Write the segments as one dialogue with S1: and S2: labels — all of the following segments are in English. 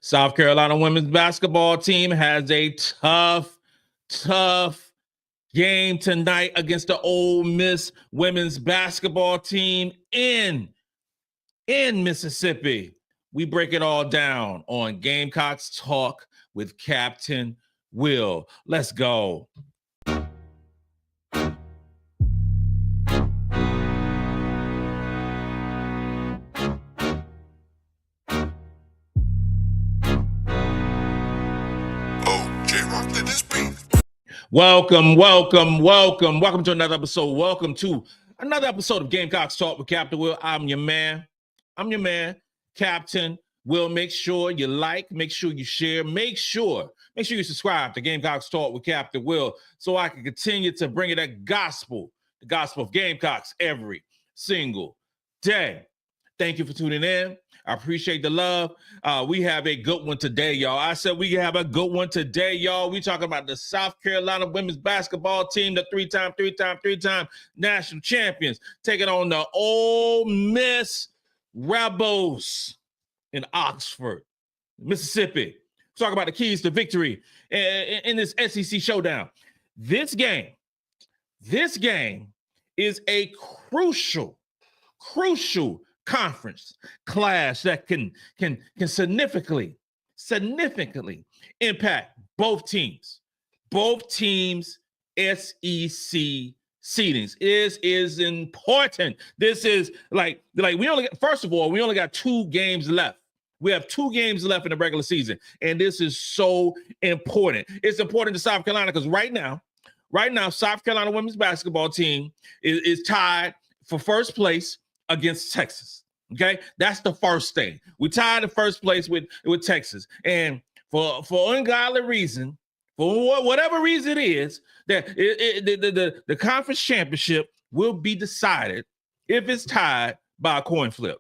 S1: South Carolina women's basketball team has a tough game tonight against the Ole Miss women's basketball team in Mississippi. We break it all down on Gamecocks Talk with Captain Will. Let's go. Welcome to another episode. Welcome to another episode of Gamecocks Talk with Captain Will. I'm your man, Captain Will. Make sure you like, make sure you share, make sure you subscribe to Gamecocks Talk with Captain Will so I can continue to bring you that gospel, the gospel of Gamecocks every single day. Thank you for tuning in. I appreciate the love. We have a good one today, y'all. I said we have a good one today, y'all. We talking about the South Carolina women's basketball team, the three-time national champions, taking on the Ole Miss Rebels in Oxford, Mississippi. Talk about the keys to victory in this SEC showdown. This game is a crucial conference clash that can significantly impact both teams SEC seedings. It is important. This is like we only got 2 games left. We have 2 games left in the regular season, and this is so important. It's important to South Carolina because right now, South Carolina women's basketball team is tied for first place against Texas. Okay, that's the first thing. We tied in first place with Texas, and for ungodly reason, for whatever reason it is, that the conference championship will be decided if it's tied by a coin flip.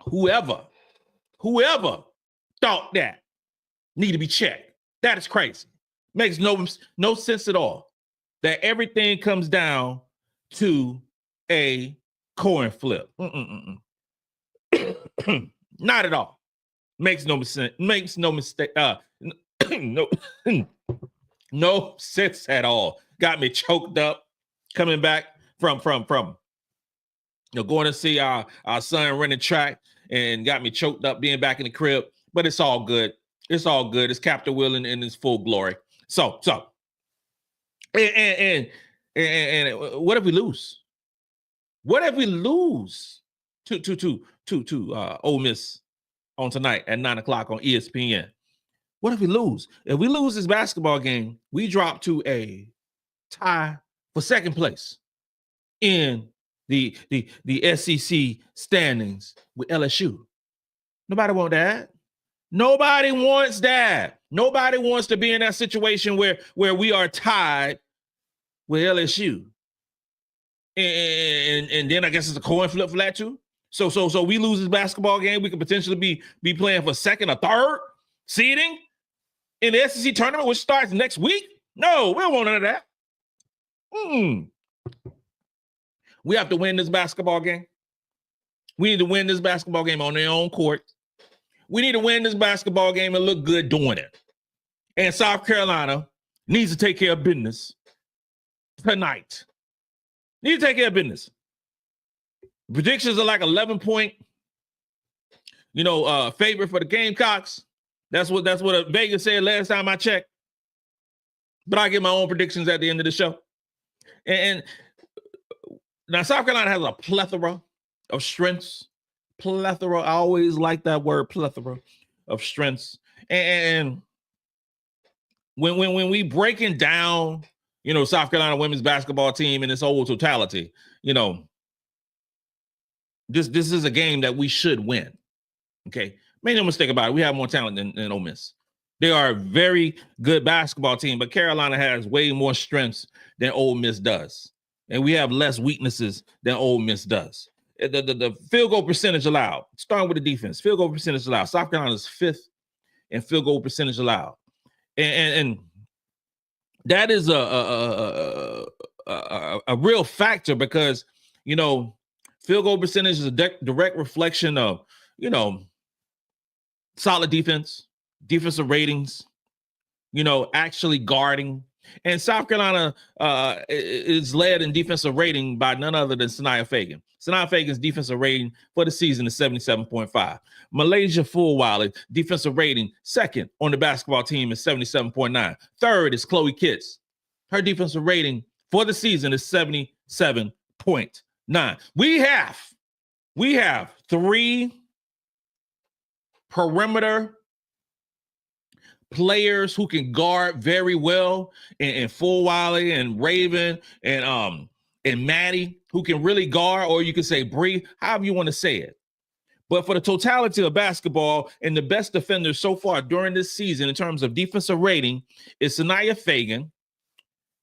S1: Whoever thought that need to be checked. That is crazy. Makes no sense at all. That everything comes down to a coin flip. Not at all. Makes no sense. Makes no mistake. No sense at all. Got me choked up coming back from going to see our son running track and got me choked up being back in the crib. But it's all good. It's all good. It's Captain Will in his full glory. So and what if we lose? What if we lose to Ole Miss on tonight at 9:00 on ESPN? What if we lose? If we lose this basketball game, we drop to a tie for second place in the SEC standings with LSU. Nobody wants that. Nobody wants that. Nobody wants to be in that situation where we are tied with LSU. And then I guess it's a coin flip for that too. So we lose this basketball game, we could potentially be playing for second or third seeding in the SEC tournament, which starts next week. No, we don't want none of that. We have to win this basketball game. We need to win this basketball game on their own court. We need to win this basketball game and look good doing it. And South Carolina needs to take care of business tonight. Need to take care of business. Predictions are like 11-point, favorite for the Gamecocks. That's what Vegas said last time I checked. But I get my own predictions at the end of the show. And now South Carolina has a plethora of strengths. Plethora. I always like that word, plethora of strengths. And when we breaking down, South Carolina women's basketball team in its whole totality, this is a game that we should win. Okay. Make no mistake about it. We have more talent than Ole Miss. They are a very good basketball team, but Carolina has way more strengths than Ole Miss does. And we have less weaknesses than Ole Miss does. The field goal percentage allowed, starting with the defense, field goal percentage allowed. South Carolina is 5th in field goal percentage allowed. And that is a real factor because, field goal percentage is a direct reflection of, solid defense, defensive ratings, actually guarding. And South Carolina is led in defensive rating by none other than Sania Feagin. Sania Feagin's defensive rating for the season is 77.5. MiLaysia Fulwiley, defensive rating, second on the basketball team is 77.9. Third is Chloe Kitts. Her defensive rating for the season is 77.9. We have three perimeter players who can guard very well, and Fulwiley and Raven and Maddy, who can really guard, or you can say Bree, however you want to say it. But for the totality of basketball, and the best defenders so far during this season in terms of defensive rating is Sania Feagin,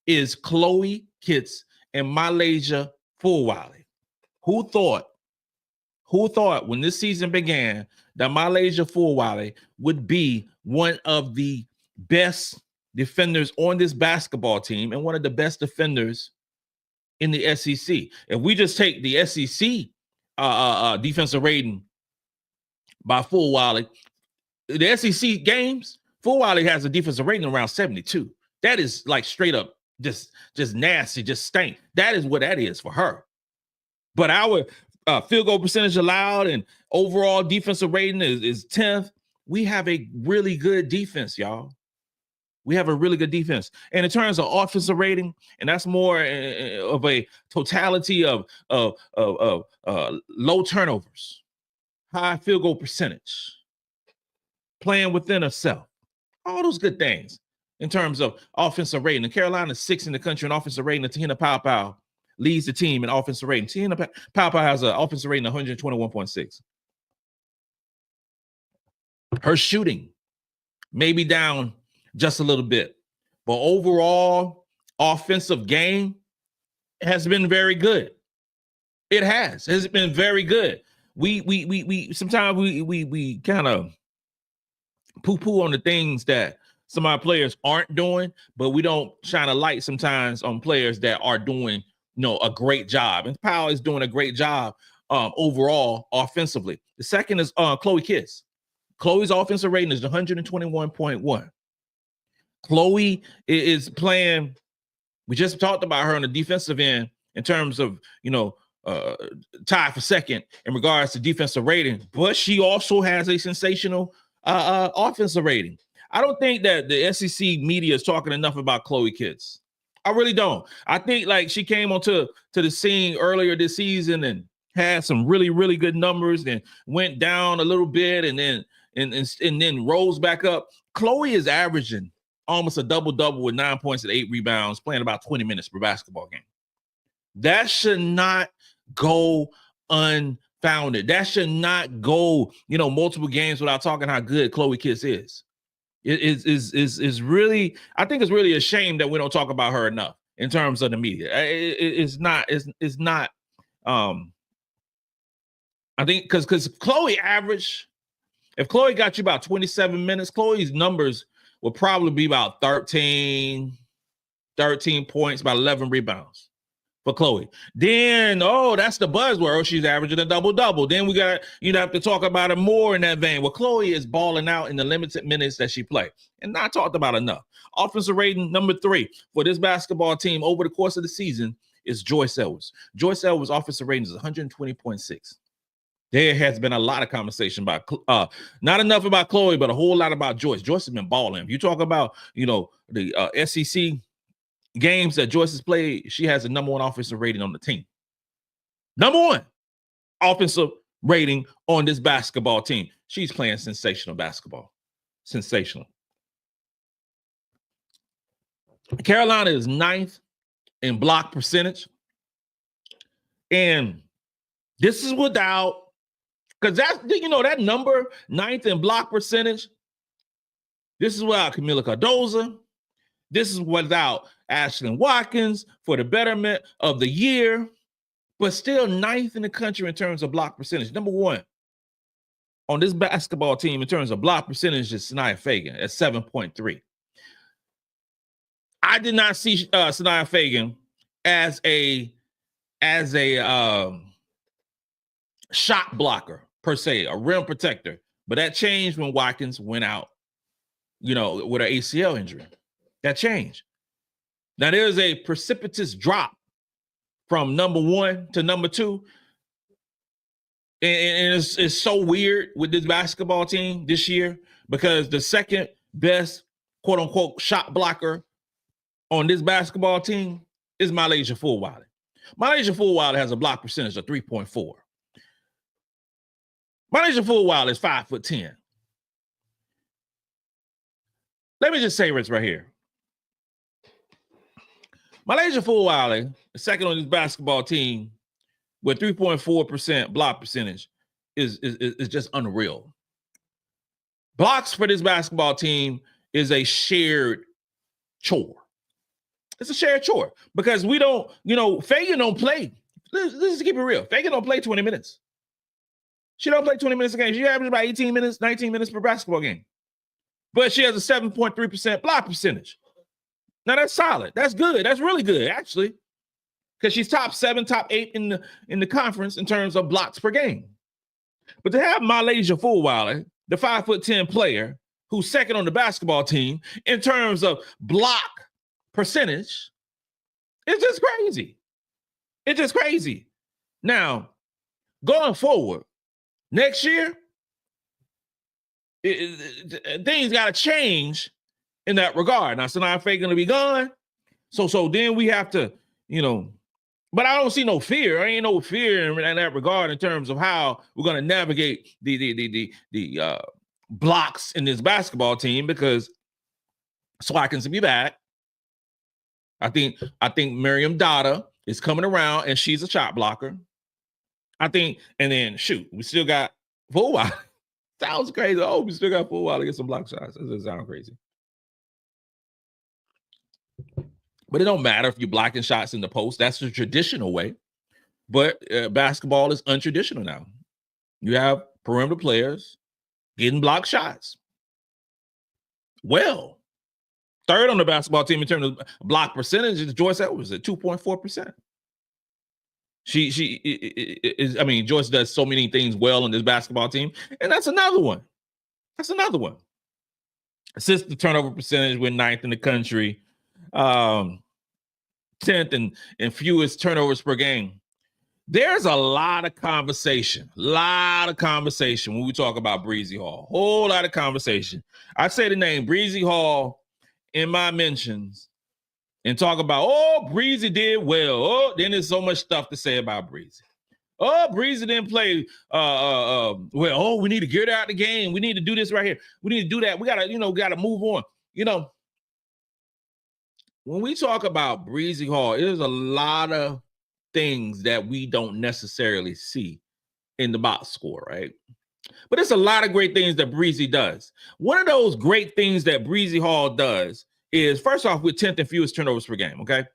S1: is Chloe Kitts, and MiLaysia Fulwiley. Who thought when this season began that MiLaysia Fulwiley would be one of the best defenders on this basketball team and one of the best defenders in the SEC? If we just take the SEC defensive rating by Fulwiley, the SEC games, Fulwiley has a defensive rating around 72. That is like straight up just nasty, just stank. That is what that is for her. But our field goal percentage allowed and overall defensive rating is 10th. We have a really good defense, y'all. We have a really good defense. And in terms of offensive rating, and that's more of a totality of low turnovers, high field goal percentage, playing within herself, all those good things in terms of offensive rating. And Carolina's 6th in the country in offensive rating. And Tahina Powell leads the team in offensive rating. Tahina Powell has an offensive rating of 121.6. Her shooting may be down just a little bit, but overall offensive game has been very good. It has. It's been very good. We sometimes we kind of poo-poo on the things that some of our players aren't doing, but we don't shine a light sometimes on players that are doing, a great job. And Powell is doing a great job overall offensively. The second is Chloe Kitts. Chloe's offensive rating is 121.1. Chloe is playing. We just talked about her on the defensive end in terms of, tied for second in regards to defensive rating, but she also has a sensational offensive rating. I don't think that the SEC media is talking enough about Chloe Kitts. I really don't. I think like she came onto the scene earlier this season and had some really, really good numbers, and went down a little bit and then rose back up. Chloe is averaging almost a double-double with 9 points and 8 rebounds, playing about 20 minutes per basketball game. That should not go unfounded. That should not go, multiple games without talking how good Chloe Kitts is. It is really, I think it's really a shame that we don't talk about her enough in terms of the media. It's not. I think because Chloe average, if Chloe got you about 27 minutes, Chloe's numbers will probably be about 13 points, about 11 rebounds for Chloe. Then, that's the buzzword. She's averaging a double-double. Then you'd have to talk about her more in that vein. Well, Chloe is balling out in the limited minutes that she played, and not talked about enough. Offensive rating number 3 for this basketball team over the course of the season is Joyce Edwards. Joyce Edwards' offensive rating is 120.6. There has been a lot of conversation about not enough about Chloe, but a whole lot about Joyce. Joyce has been balling. If you talk about, the SEC games that Joyce has played, she has the number 1 offensive rating on the team. Number 1 offensive rating on this basketball team. She's playing sensational basketball. Sensational. Carolina is 9th in block percentage. And this is without, because that's, that number, 9th in block percentage. This is without Kamilla Cardoza. This is without Ashlyn Watkins for the betterment of the year, but still 9th in the country in terms of block percentage. Number 1 on this basketball team in terms of block percentage is Sania Feagin at 7.3. I did not see Sania Feagin as a shot blocker per se, a rim protector But that changed when Watkins went out, with an ACL injury. That changed. Now, there's a precipitous drop from number 1 to number 2. And it's so weird with this basketball team this year because the second best, quote unquote, shot blocker on this basketball team is MiLaysia Fulwiley. MiLaysia Fulwiley has a block percentage of 3.4. MiLaysia Fulwiley is 5'10". Let me just say this right here. MiLaysia Fulwiley, the second on this basketball team with 3.4% block percentage is just unreal. Blocks for this basketball team is a shared chore. It's a shared chore because we don't, Feagin don't play. Let's keep it real. Feagin don't play 20 minutes. She don't play 20 minutes a game. She averages about 18 minutes, 19 minutes per basketball game. But she has a 7.3% block percentage. Now that's solid. That's good. That's really good, actually. Because she's top 7, top 8 in the conference in terms of blocks per game. But to have MiLaysia Fulwiley, the 5'10" player, who's second on the basketball team in terms of block percentage, it's just crazy. It's just crazy. Now, going forward, next year, things got to change in that regard. Now, Sania Feagin going to be gone. So then we have to, but I don't see no fear. I ain't no fear in that regard in terms of how we're going to navigate the blocks in this basketball team because Watkins will be back. I think Maryam Dauda is coming around and she's a shot blocker. I think, and then we still got Fulwiley. Sounds crazy. Oh, we still got Fulwiley to get some block shots. That doesn't sound crazy. But it don't matter if you're blocking shots in the post. That's the traditional way. But basketball is untraditional now. You have perimeter players getting block shots. Well, third on the basketball team in terms of block percentage is Joyce Edwards at 2.4%. Joyce does so many things well in this basketball team, and that's another one. Assist to turnover percentage, we're 9th in the country. 10th and fewest turnovers per game. There's a lot of conversation when we talk about Bree Hall. Whole lot of conversation. I say the name Bree Hall in my mentions and talk about, Breezy did well. Then there's so much stuff to say about Breezy. Breezy didn't play well. We need to get out the game. We need to do this right here. We need to do that. We gotta move on. When we talk about Bree Hall, there's a lot of things that we don't necessarily see in the box score, right? But it's a lot of great things that Bree does. One of those great things that Bree Hall does is, first off, with 10th and fewest turnovers per game, okay?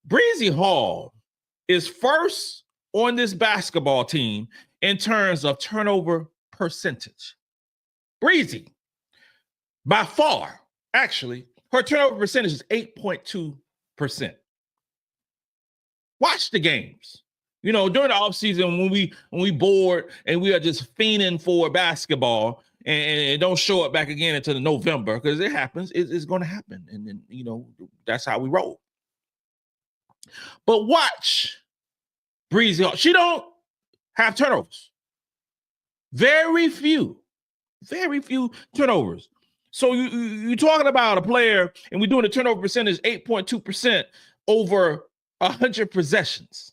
S1: Bree Hall is first on this basketball team in terms of turnover percentage. Bree, by far, actually, her turnover percentage is 8.2%. Watch the games. During the offseason when we bored and we are just fiending for basketball and it don't show up back again until November, because it happens. It's going to happen. And then, that's how we roll. But watch Bree Hall. She don't have turnovers. Very few turnovers. So you're talking about a player, and we're doing a turnover percentage 8.2% over 100 possessions.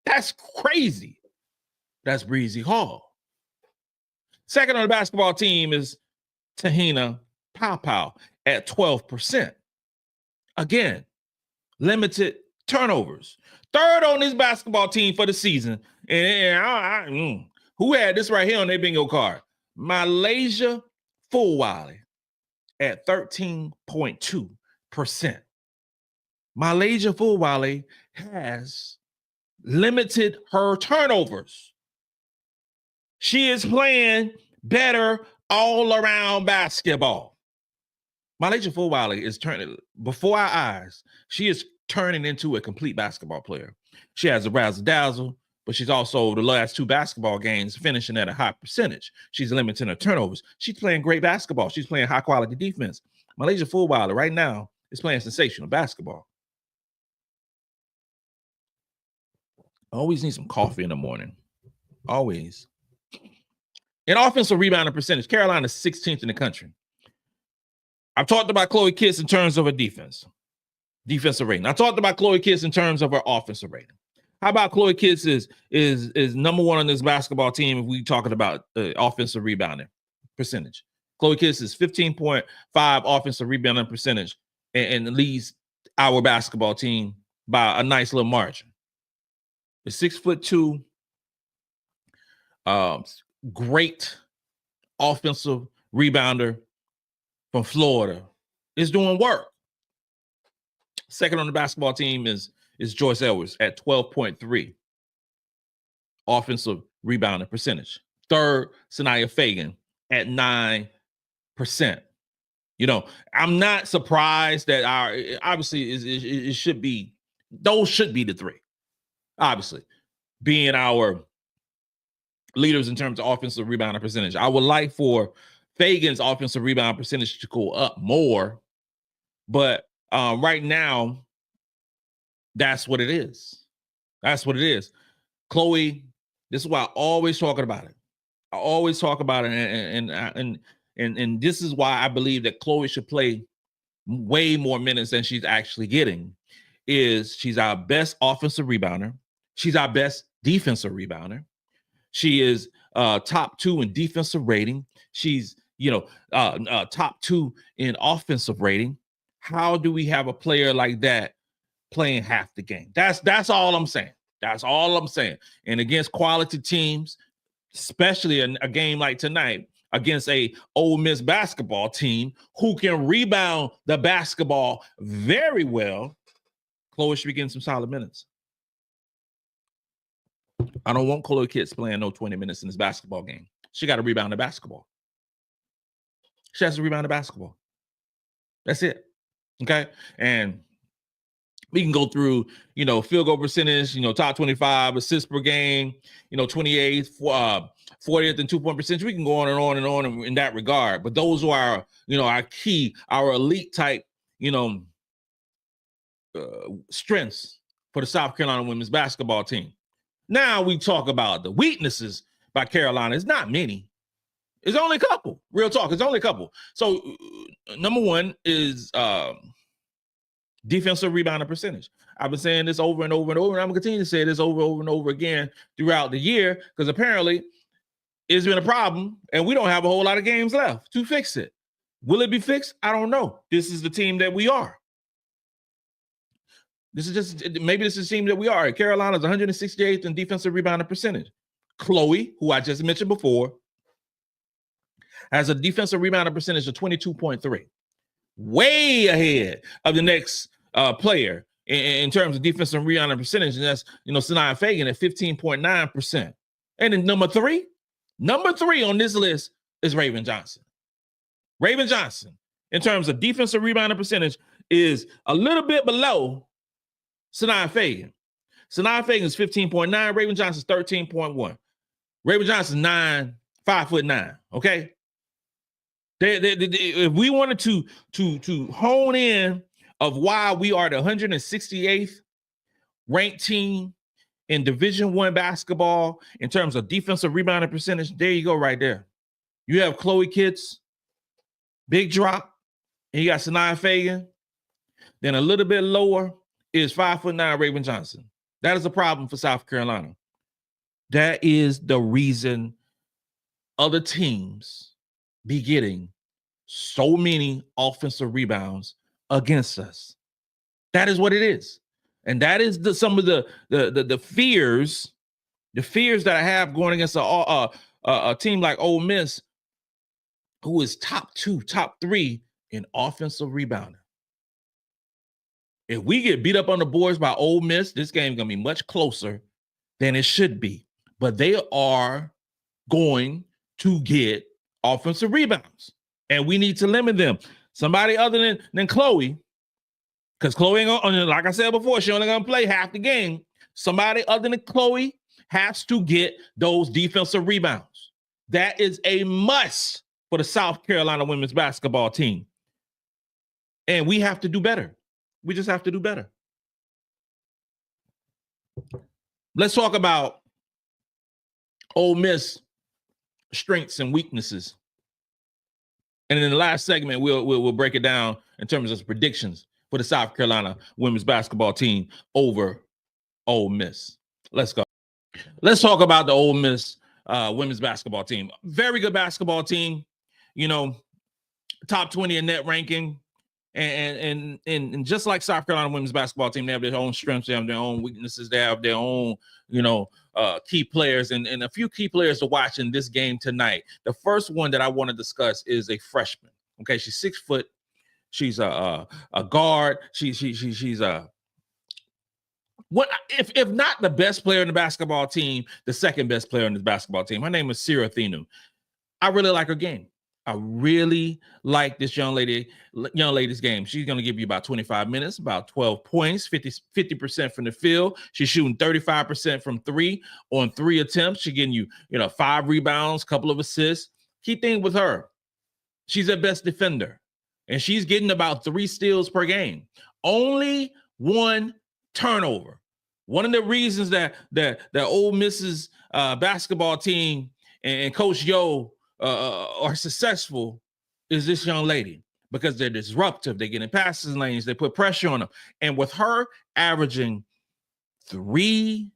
S1: That's crazy. That's Bree Hall. Second on the basketball team is Tahina Pow at 12%. Again, limited turnovers. Third on this basketball team for the season. And who had this right here on their bingo card? MiLaysia Fulwiley at 13.2%. MiLaysia Fulwiley has limited her turnovers. She is playing better all around basketball. MiLaysia Fulwiley is turning, before our eyes, she is turning into a complete basketball player. She has a razzle dazzle, but she's also the last 2 basketball games finishing at a high percentage. She's limiting her turnovers. She's playing great basketball. She's playing high quality defense. MiLaysia Fulwiley right now is playing sensational basketball. Always need some coffee in the morning. Always. In offensive rebounding percentage, Carolina is 16th in the country. I've talked about Chloe Kitts in terms of her defensive rating. I talked about Chloe Kitts in terms of her offensive rating. How about Chloe Kitts is number 1 on this basketball team if we talking about offensive rebounding percentage? Chloe Kitts is 15.5 offensive rebounding percentage and leads our basketball team by a nice little margin. The 6'2", great offensive rebounder from Florida is doing work. Second on the basketball team is Joyce Edwards at 12.3 offensive rebounding percentage. Third, Sania Feagin at 9%. You know, I'm not surprised that obviously it should be, those should be the 3. Obviously, being our leaders in terms of offensive rebounding percentage. I would like for Feagin's offensive rebound percentage to go up more, but right now, that's what it is. That's what it is. Chloe, this is why I always talking about it. I always talk about it, and this is why I believe that Chloe should play way more minutes than she's actually getting. Is she's our best offensive rebounder. She's our best defensive rebounder. She is top 2 in defensive rating. She's, top 2 in offensive rating. How do we have a player like that playing half the game? That's all I'm saying. That's all I'm saying. And against quality teams, especially a game like tonight against a Ole Miss basketball team who can rebound the basketball very well, Chloe should be getting some solid minutes. I don't want Chloe Kitts playing no 20 minutes in this basketball game. She got to rebound the basketball. She has to rebound the basketball. That's it. Okay. And we can go through, field goal percentage, top 25 assists per game, 28th, 40th and 2-point percentage. We can go on and on and on in that regard. But those are our key, our elite type, strengths for the South Carolina women's basketball team. Now we talk about the weaknesses by Carolina. It's not many. It's only a couple. Real talk. It's only a couple. So number 1 is defensive rebounding percentage. I've been saying this over and over and over, and I'm going to continue to say this over and over again throughout the year because apparently it's been a problem, and we don't have a whole lot of games left to fix it. Will it be fixed? I don't know. This is the team that we are. Maybe this is the team that we are. Carolina's 168th in defensive rebounding percentage. Chloe, who I just mentioned before, has a defensive rebounding percentage of 22.3. Way ahead of the next player in terms of defensive rebounding percentage. And that's, Sania Feagin at 15.9%. And then number three on this list is Raven Johnson. Raven Johnson, in terms of defensive rebounding percentage, is a little bit below Sania Feagin. Sania Feagin is 15.9. Raven Johnson is 13.1. Raven Johnson 5'9". Okay. If we wanted to hone in of why we are the 168th ranked team in Division I basketball in terms of defensive rebounding percentage, there you go right there. You have Chloe Kitts, big drop, and you got Sania Feagin. Then a little bit lower is 5'9" Raven Johnson. That is a problem for South Carolina. That is the reason other teams be getting so many offensive rebounds against us. That is what it is. And that is some of the fears that I have going against a team like Ole Miss, who is top 2, top 3 in offensive rebounding. If we get beat up on the boards by Ole Miss, this game is going to be much closer than it should be. But they are going to get offensive rebounds, and we need to limit them. Somebody other than Chloe, because Chloe ain't gonna, like I said before, she only going to play half the game. Somebody other than Chloe has to get those defensive rebounds. That is a must for the South Carolina women's basketball team. And we have to do better. We just have to do better. Let's talk about Ole Miss strengths and weaknesses. And in the last segment, we'll break it down in terms of predictions for the South Carolina women's basketball team over Ole Miss. Let's go. Let's talk about the Ole Miss women's basketball team. Very good basketball team. You know, top 20 in net ranking. And just like South Carolina women's basketball team, they have their own strengths, they have their own weaknesses, they have their own, key players and a few key players to watch in this game tonight. The first one that I want to discuss is a freshman. Okay, she's 6 foot. She's a guard. She's what if not the best player in the basketball team, the second best player in the basketball team. Her name is Sania Feagin. I really like her game. I really like this young lady's game. She's going to give you about 25 minutes, about 12 points, 50% from the field. She's shooting 35% from 3 on 3 attempts. She's getting you, 5 rebounds, couple of assists. Key thing with her, she's their best defender, and she's getting about 3 steals per game. Only 1 turnover. One of the reasons that Ole Miss's basketball team and Coach Yo are successful is this young lady, because they're disruptive. They get in passing lanes. They put pressure on them. And with her averaging 3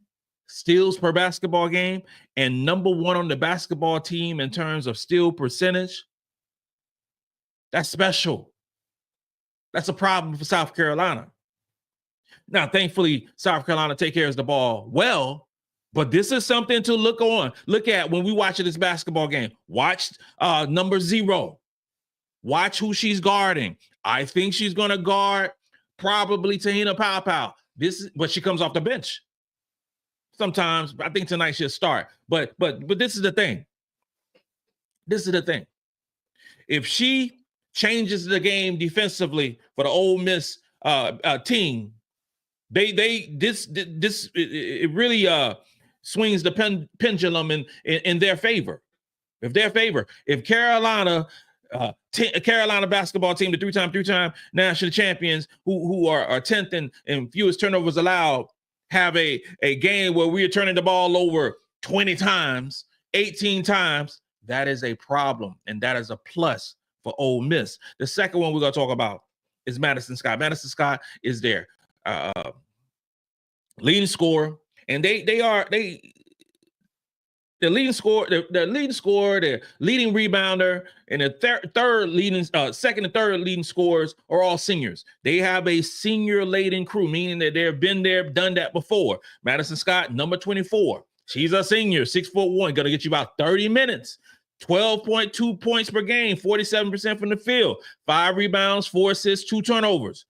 S1: steals per basketball game and number 1 on the basketball team in terms of steal percentage, that's special. That's a problem for South Carolina. Now, thankfully, South Carolina take care of the ball well, but this is something to look at when we watch this basketball game. Watch number 0. Watch who she's guarding. I think she's going to guard probably Tahina Pow. But she comes off the bench. Sometimes I think tonight she'll start. But this is the thing. If she changes the game defensively for the Ole Miss team, it really swings the pendulum in their favor. If Carolina basketball team, the three-time national champions, who are 10th in fewest turnovers allowed, have a game where we are turning the ball over 20 times, 18 times, that is a problem, and that is a plus for Ole Miss. The second one we're going to talk about is Madison Scott. Madison Scott is their leading scorer, and they're leading scorer, their leading scorer, their leading rebounder, and the second and third leading scorers are all seniors. They have a senior-laden crew, meaning that they've been there, done that before. Madison Scott, number 24. She's a senior, 6'1", going to get you about 30 minutes. 12.2 points per game, 47% from the field, 5 rebounds, 4 assists, 2 turnovers.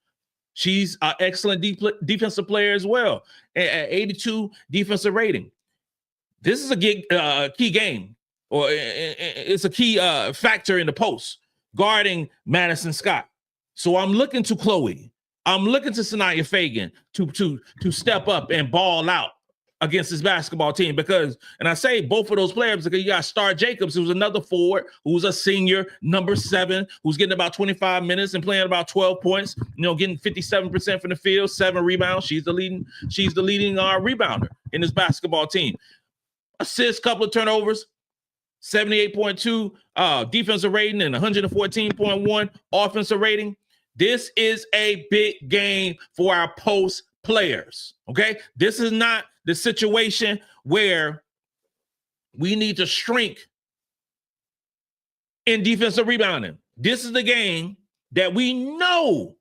S1: She's an excellent defensive player as well, at 82 defensive rating. This is a key game, or it's a key factor in the post, guarding Madison Scott. So I'm looking to Chloe. I'm looking to Sania Feagin to step up and ball out against this basketball team, because, and I say both of those players because you got Star Jacobs, who's another forward, who's a senior, number 7, who's getting about 25 minutes and playing about 12 points, getting 57% from the field, 7 rebounds. She's the leading rebounder in this basketball team. Assists, couple of turnovers, 78.2 defensive rating and 114.1 offensive rating. This is a big game for our post players. Okay, this is not the situation where we need to shrink in defensive rebounding. This is the game that we know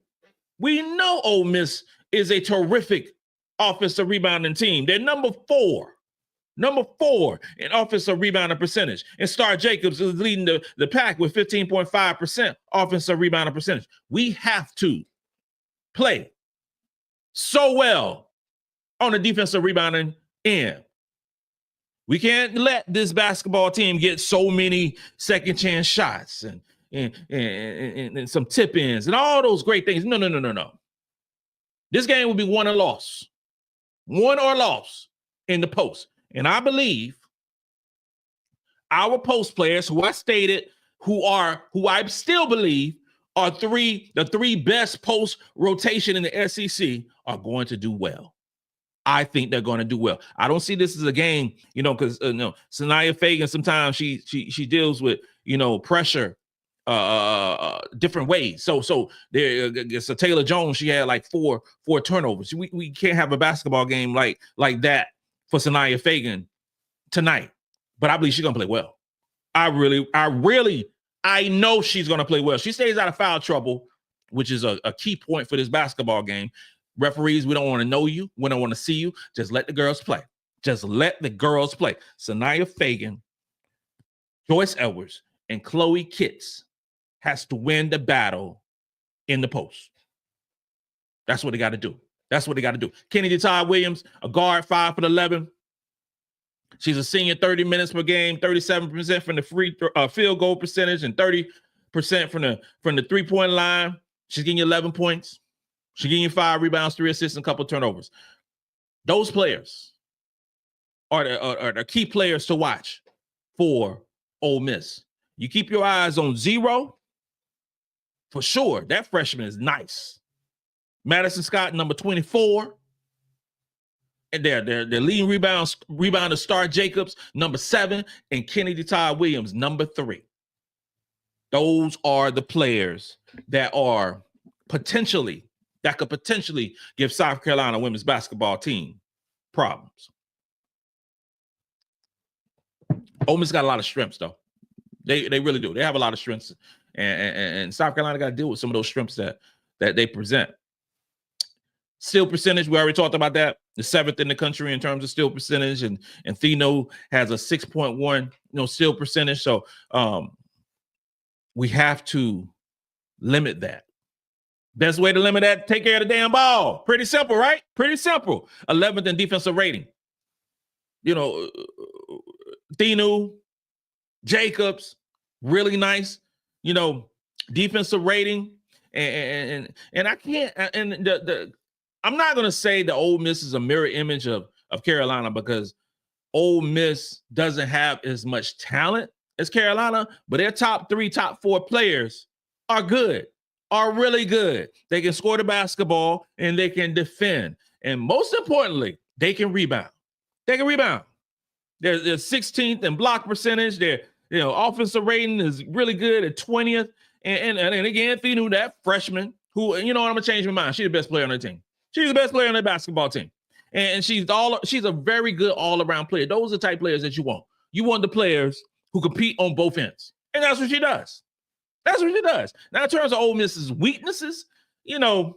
S1: Ole Miss is a terrific offensive rebounding team. They're number 4 in offensive rebounding percentage. And Star Jacobs is leading the pack with 15.5% offensive rebounding percentage. We have to play so well on the defensive rebounding end. We can't let this basketball team get so many second chance shots and some tip ins and all those great things. No. This game will be won or lost in the post. And I believe our post players, who I stated, who I still believe are the three best post rotation in the SEC, are going to do well. I think they're going to do well. I don't see this as a game, because Sania Feagin, sometimes she deals with pressure different ways. So there, so Taylor Jones, she had like four turnovers. We can't have a basketball game like that for Sania Feagin tonight. But I believe she's gonna play well. I know she's gonna play well. She stays out of foul trouble, which is a key point for this basketball game. Referees, we don't want to know you. We don't want to see you. Just let the girls play. Just let the girls play. Sania Feagin, Joyce Edwards, and Chloe Kitts has to win the battle in the post. That's what they got to do. That's what they got to do. Kennedy Todd Williams, a guard, 5 for 11. She's a senior, 30 minutes per game, 37% from the field goal percentage, and 30% from the three-point line. She's getting you 11 points. She's getting you 5 rebounds, 3 assists, and a couple turnovers. Those players are the key players to watch for Ole Miss. You keep your eyes on Zero, for sure. That freshman is nice. Madison Scott, number 24. And their leading rebounder, Star Jacobs, number 7, and Kennedy Todd Williams, number 3. Those are the players that could potentially give South Carolina women's basketball team problems. Ole Miss got a lot of strengths, though. They really do. They have a lot of strengths, and South Carolina got to deal with some of those strengths that they present. Steal percentage, we already talked about that. The 7th in the country in terms of steal percentage, and Thino has a 6.1 steal percentage. So we have to limit that. Best way to limit that, take care of the damn ball. Pretty simple, right? Pretty simple. 11th in defensive rating. Thinu, Jacobs, really nice. Defensive rating, and I can't. And I'm not gonna say that Ole Miss is a mirror image of Carolina, because Ole Miss doesn't have as much talent as Carolina, but their top 3, top 4 players are good. Are really good. They can score the basketball and they can defend. And most importantly, they can rebound. They can rebound. They're 16th in block percentage. Their offensive rating is really good at 20th. And again, Thinu, that freshman, who, I'm gonna change my mind. She's the best player on the team. She's the best player on the basketball team. And she's a very good all-around player. Those are the type of players that you want. You want the players who compete on both ends. And that's what she does. That's what she does. Now, in terms of Ole Miss's weaknesses, they're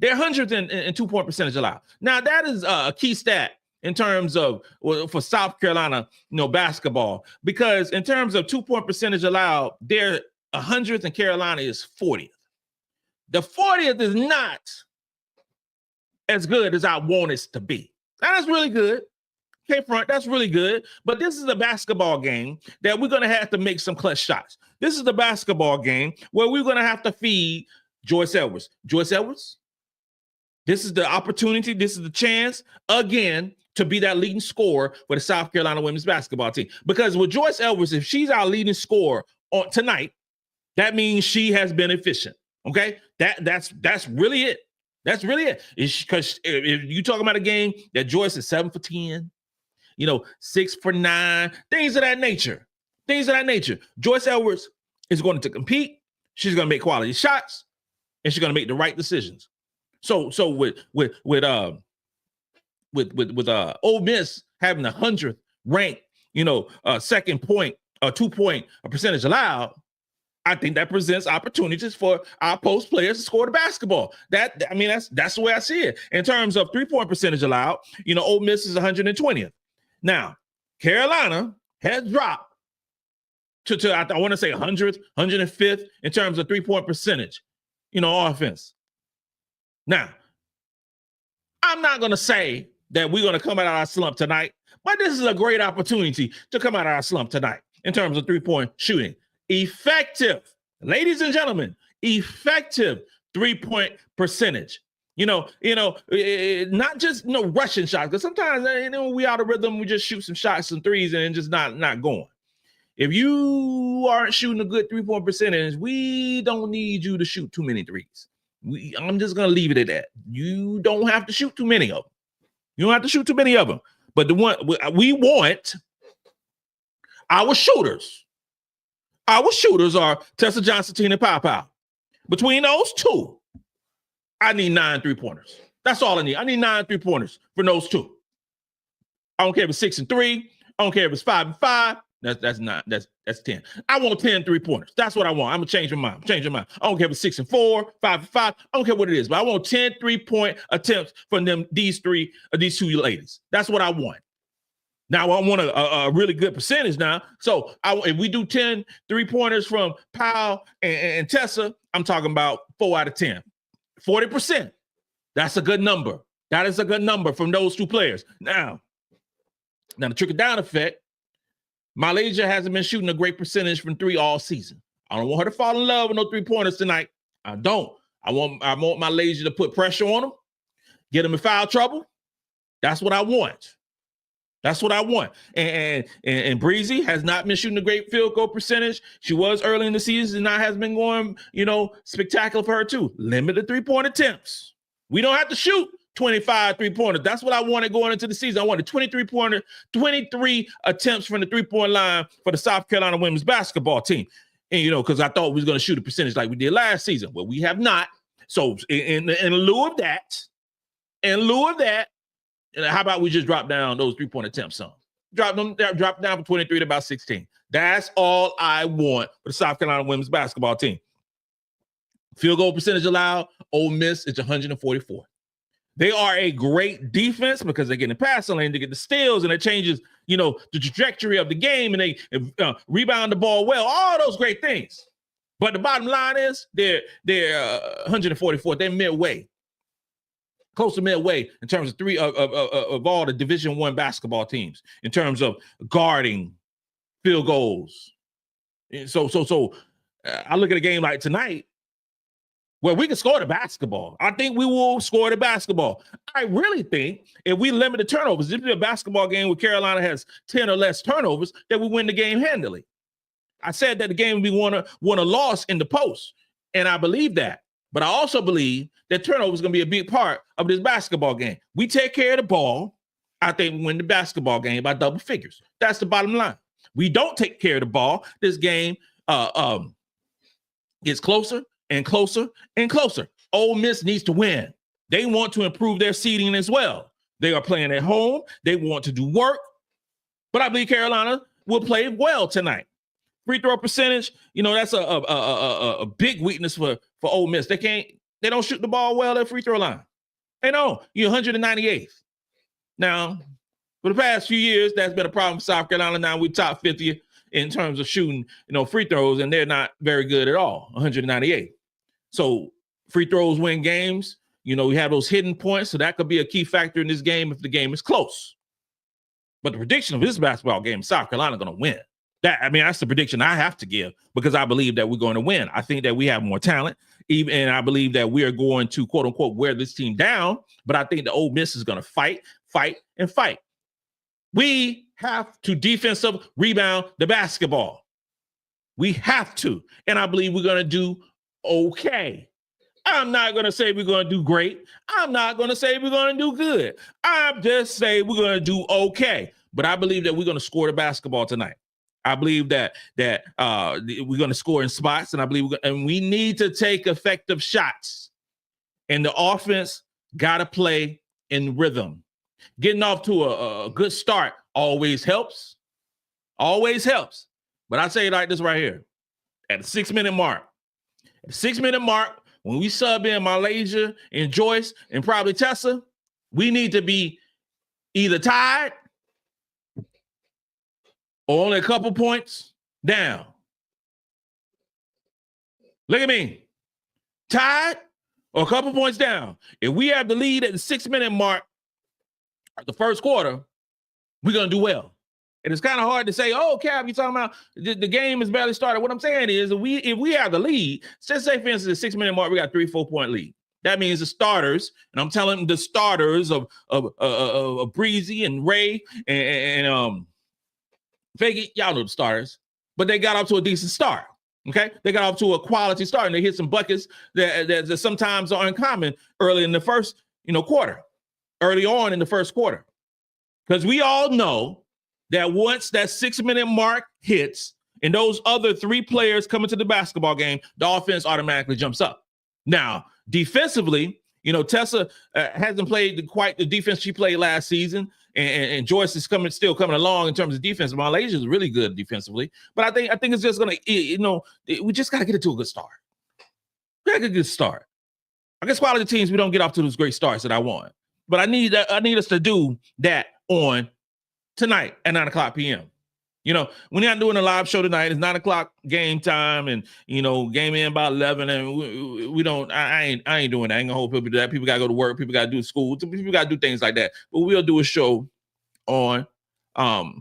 S1: 100th in 2-point percentage allowed. Now, that is a key stat in terms of for South Carolina, basketball, because in terms of 2-point percentage allowed, they're 100th and Carolina is 40th. The 40th is not as good as I want it to be. That's really good. Okay, front, that's really good. But this is a basketball game that we're going to have to make some clutch shots. This is the basketball game where we're going to have to feed Joyce Edwards. Joyce Edwards, this is the opportunity. This is the chance, again, to be that leading scorer for the South Carolina women's basketball team. Because with Joyce Edwards, if she's our leading scorer on tonight, that means she has been efficient. Okay, that's really it. That's really it. Because if you talking about a game that Joyce is 7 for 10, 6 for 9, things of that nature. Joyce Edwards is going to compete. She's going to make quality shots, and she's going to make the right decisions. So with Ole Miss having the 100th ranked, second point or 2-point percentage allowed, I think that presents opportunities for our post players to score the basketball. That's the way I see it. In terms of 3-point percentage allowed, Ole Miss is 120th. Now, Carolina has dropped to I want to say 100th, 105th in terms of 3-point percentage, offense. Now, I'm not going to say that we're going to come out of our slump tonight, but this is a great opportunity to come out of our slump tonight in terms of 3-point shooting. Effective, ladies and gentlemen, effective 3-point percentage. Not just rushing shots, because sometimes we out of rhythm, we just shoot some shots, some threes, and just not going. If you aren't shooting a good 3-point percentage, we don't need you to shoot too many threes. I'm just gonna leave it at that. You don't have to shoot too many of them. You don't have to shoot too many of them. But the one we want, our shooters. Our shooters are Tessa Johnson, Tina Pow. Between those two, I need 9 3-pointers. That's all I need. I need 9 3-pointers for those two. I don't care if it's 6 and 3. I don't care if it's 5 and 5. That's 10. I want 10 3-pointers. That's what I want. I'm gonna change my mind. I don't care if it's 6 and 4, 5 and 5. I don't care what it is, but I want 10 3-point attempts from these two ladies. That's what I want. Now I want a really good percentage now. So if we do 10 3-pointers from Powell and Tessa, I'm talking about 4 out of 10. 40%. That's a good number. That is a good number from those two players. Now the trickle-down effect, MiLaysia hasn't been shooting a great percentage from 3 all season. I don't want her to fall in love with no 3-pointers tonight. I don't. I want MiLaysia to put pressure on them, get them in foul trouble. That's what I want. That's what I want. And Breezy has not been shooting a great field goal percentage. She was early in the season, and now has been going, spectacular for her too. Limited 3-point attempts. We don't have to shoot 25 3-pointers. That's what I wanted going into the season. I wanted 23 attempts from the 3-point line for the South Carolina women's basketball team. And, because I thought we was going to shoot a percentage like we did last season. Well, we have not. So in lieu of that, how about we just drop down those 3-point attempts some? Drop down from 23 to about 16. That's all I want for the South Carolina women's basketball team. Field goal percentage allowed, Ole Miss is 144. They are a great defense because they get in the passing lane, they get the steals, and it changes, the trajectory of the game, and they rebound the ball well. All those great things. But the bottom line is they're 144. They're midway, close to midway in terms of all the Division I basketball teams in terms of guarding, field goals. And so I look at a game like tonight, where we can score the basketball. I think we will score the basketball. I really think if we limit the turnovers, if it's a basketball game where Carolina has 10 or less turnovers, that we win the game handily. I said that the game we won a loss in the post, and I believe that. But I also believe that turnover is going to be a big part of this basketball game. We take care of the ball, I think we win the basketball game by double figures. That's the bottom line. We don't take care of the ball, this game gets closer and closer and closer. Ole Miss needs to win. They want to improve their seeding as well. They are playing at home. They want to do work. But I believe Carolina will play well tonight. Free throw percentage, that's a big weakness for Ole Miss. They don't shoot the ball well at free throw line. They don't. You're 198th. Now, for the past few years, that's been a problem for South Carolina. Now we're top 50 in terms of shooting, free throws, and they're not very good at all, 198. So free throws win games. We have those hidden points, so that could be a key factor in this game if the game is close. But the prediction of this basketball game, South Carolina going to win. That's the prediction I have to give because I believe that we're going to win. I think that we have more talent, and I believe that we are going to, quote unquote, wear this team down. But I think the Ole Miss is going to fight. We have to defensive rebound the basketball. We have to. And I believe we're going to do okay. I'm not going to say we're going to do great. I'm not going to say we're going to do good. I'm just saying we're going to do okay. But I believe that we're going to score the basketball tonight. I believe that we're going to score in spots, and I believe we need to take effective shots. And the offense got to play in rhythm. Getting off to a good start always helps. Always helps. But I say it like this right here. At the 6-minute mark. At the 6-minute mark, when we sub in MiLaysia and Joyce and probably Tessa, we need to be either tied or only a couple points down. Look at me. Tied or a couple points down. If we have the lead at the 6-minute mark at the first quarter, we're going to do well. And it's kind of hard to say, oh, Cap, you're talking about the game has barely started. What I'm saying is if we have the lead, just say, for instance, the 6-minute mark, we got a 3-4 point lead. That means the starters, and I'm telling the starters of Breezy and Ray and Feagin, y'all know the starters, but they got up to a decent start. Okay, they got off to a quality start, and they hit some buckets that sometimes are uncommon early in the first, quarter, early on in the first quarter, because we all know that once that 6-minute mark hits and those other 3 players come into the basketball game, the offense automatically jumps up. Now, defensively, Tessa hasn't played quite the defense she played last season. And Joyce is still coming along in terms of defense. MiLaysia is really good defensively, but I think it's just gonna, we just gotta get it to a good start. We gotta get a good start. I guess quality teams, we don't get off to those great starts that I want, but I need us to do that on tonight at 9:00 p.m. We're not doing a live show tonight. It's 9:00 game time, and game in by 11. And we don't. I ain't doing that. I ain't gonna hold people to that. People gotta go to work. People gotta do school. People gotta do things like that. But we'll do a show on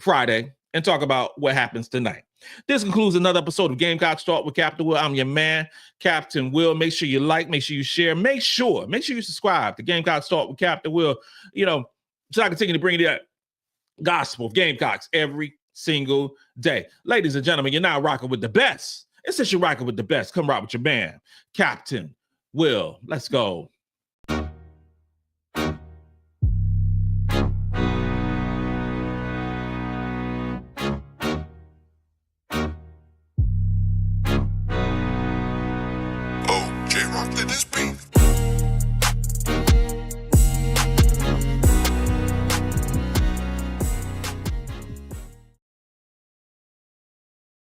S1: Friday and talk about what happens tonight. This concludes another episode of Gamecocks Talk with Captain Will. I'm your man, Captain Will. Make sure you like. Make sure you share. Make sure you subscribe to Gamecocks Talk with Captain Will. So I continue to bring you that gospel of Gamecocks every single day. Ladies and gentlemen, you're now rocking with the best. And since you're rocking with the best, come rock with your man, Captain Will. Let's go.